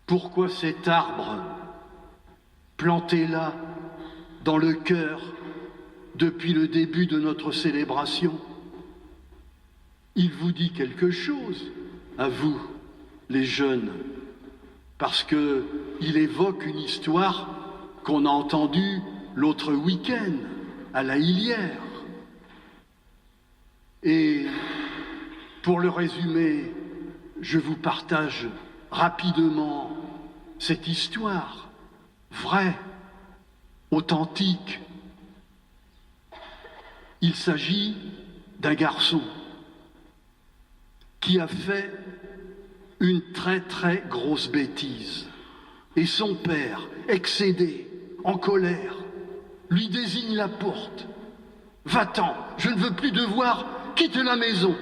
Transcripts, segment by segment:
Pourquoi cet arbre planté là, dans le cœur, depuis le début de notre célébration, il vous dit quelque chose, à vous, les jeunes, parce qu'il évoque une histoire qu'on a entendue l'autre week-end, à la Hillière. Et pour le résumer, je vous partage rapidement cette histoire vraie, authentique. Il s'agit d'un garçon qui a fait une très très grosse bêtise. Et son père, excédé, en colère, lui désigne la porte. « Va-t'en, je ne veux plus te voir, quitte la maison. »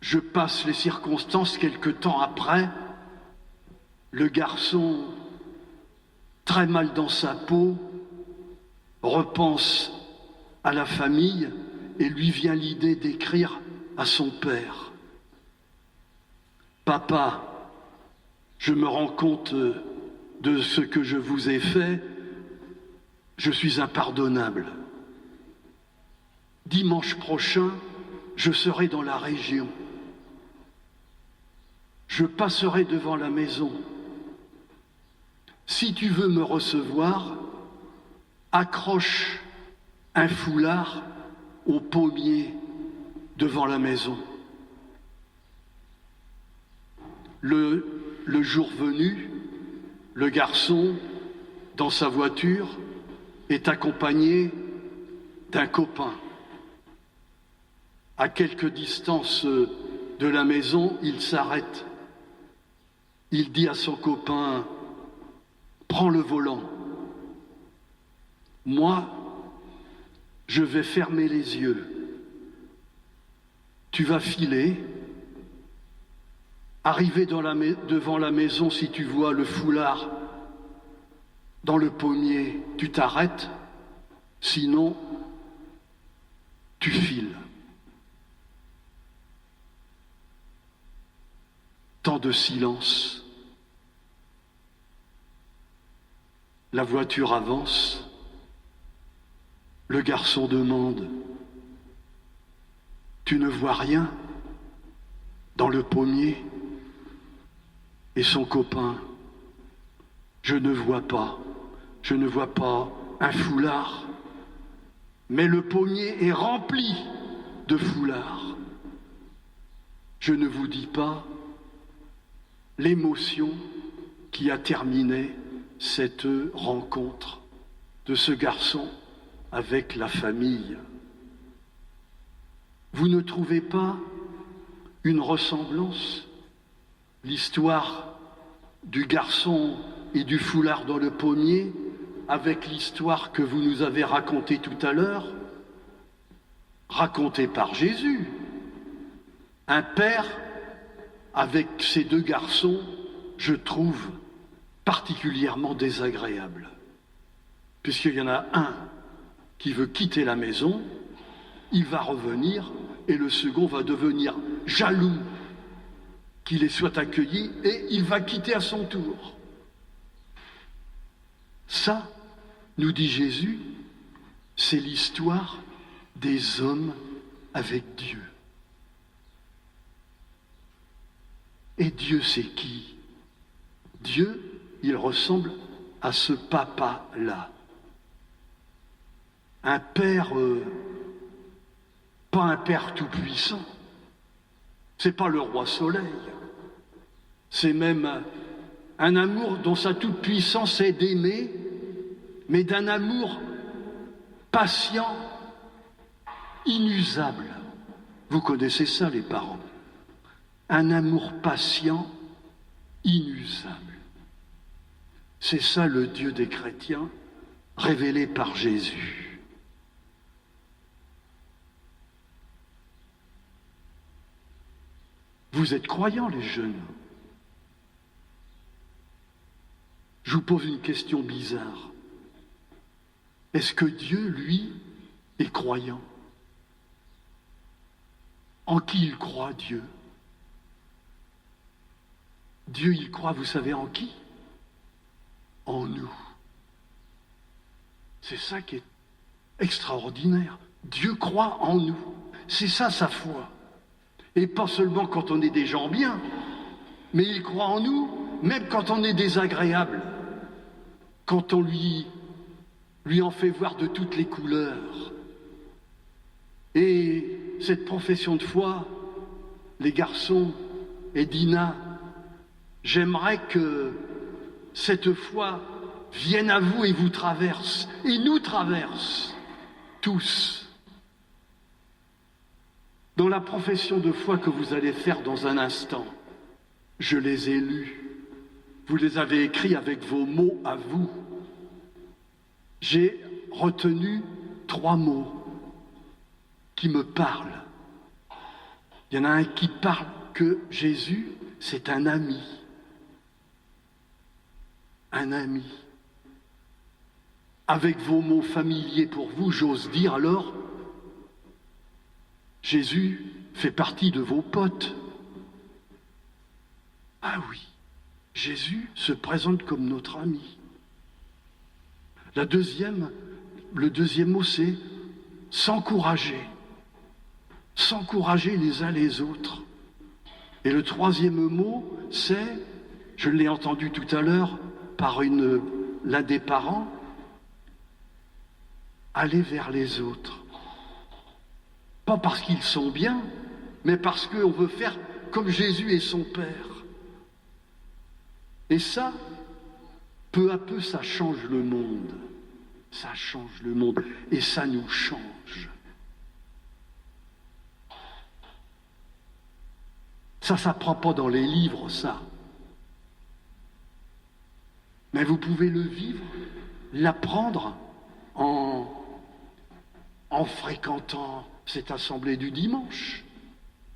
Je passe les circonstances quelque temps après. Le garçon, très mal dans sa peau, repense à la famille et lui vient l'idée d'écrire à son père. « Papa, je me rends compte de ce que je vous ai fait, je suis impardonnable. Dimanche prochain, je serai dans la région. Je passerai devant la maison. Si tu veux me recevoir, accroche un foulard au pommier devant la maison. » Le jour venu, le garçon, dans sa voiture, est accompagné d'un copain. À quelque distance de la maison, il s'arrête. Il dit à son copain « Prends le volant. Moi, je vais fermer les yeux. Tu vas filer. Arrivé devant la maison, si tu vois le foulard dans le pommier, tu t'arrêtes. Sinon, tu files. » Temps de silence. La voiture avance. Le garçon demande « Tu ne vois rien dans le pommier ?» Et son copain « Je ne vois pas un foulard, mais le pommier est rempli de foulards. Je ne vous dis pas l'émotion qui a terminé cette rencontre de ce garçon avec la famille. Vous ne trouvez pas une ressemblance? L'histoire du garçon et du foulard dans le pommier avec l'histoire que vous nous avez racontée tout à l'heure, racontée par Jésus. Un père avec ses deux garçons, je trouve particulièrement désagréable, puisqu'il y en a un qui veut quitter la maison, il va revenir, et le second va devenir jaloux qu'il les soit accueilli, et il va quitter à son tour. Ça, nous dit Jésus, c'est l'histoire des hommes avec Dieu. Et Dieu, c'est qui? Dieu, il ressemble à ce papa-là. Un père, pas un père tout-puissant. C'est pas le roi soleil. C'est même un amour dont sa toute-puissance est d'aimer, mais d'un amour patient, inusable. Vous connaissez ça, les parents. Un amour patient, inusable. C'est ça le Dieu des chrétiens, révélé par Jésus. Vous êtes croyants, les jeunes. Je vous pose une question bizarre. Est-ce que Dieu, lui, est croyant? En qui il croit, Dieu? Dieu, il croit, vous savez, en qui? En nous. C'est ça qui est extraordinaire. Dieu croit en nous. C'est ça sa foi. Et pas seulement quand on est des gens bien, mais il croit en nous, même quand on est désagréable, quand on lui en fait voir de toutes les couleurs. Et cette profession de foi, les garçons et Dina, j'aimerais que cette foi vienne à vous et vous traverse, et nous traverse, tous. Dans la profession de foi que vous allez faire dans un instant, je les ai lus. Vous les avez écrits avec vos mots à vous. J'ai retenu 3 mots qui me parlent. Il y en a un qui parle que Jésus, c'est un ami. Un ami. Avec vos mots familiers pour vous, j'ose dire alors, Jésus fait partie de vos potes. Ah oui, Jésus se présente comme notre ami. Le deuxième mot, c'est s'encourager. S'encourager les uns les autres. Et le troisième mot, c'est, je l'ai entendu tout à l'heure par l'un des parents, aller vers les autres. Pas parce qu'ils sont bien, mais parce qu'on veut faire comme Jésus et son Père. Et ça, peu à peu, ça change le monde. Ça change le monde. Et ça nous change. Ça s'apprend pas dans les livres, ça. Mais vous pouvez le vivre, l'apprendre en fréquentant cette assemblée du dimanche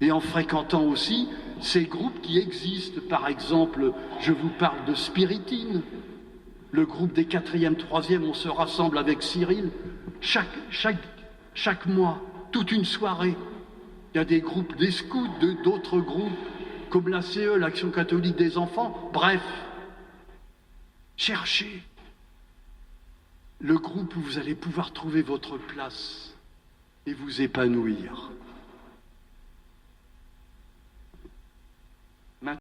et en fréquentant aussi ces groupes qui existent. Par exemple, je vous parle de Spiritine, le groupe des 4e, 3e, on se rassemble avec Cyril chaque mois, toute une soirée. Il y a des groupes des scouts, d'autres groupes comme l'ACE, l'Action catholique des enfants. Bref, cherchez le groupe où vous allez pouvoir trouver votre place et vous épanouir.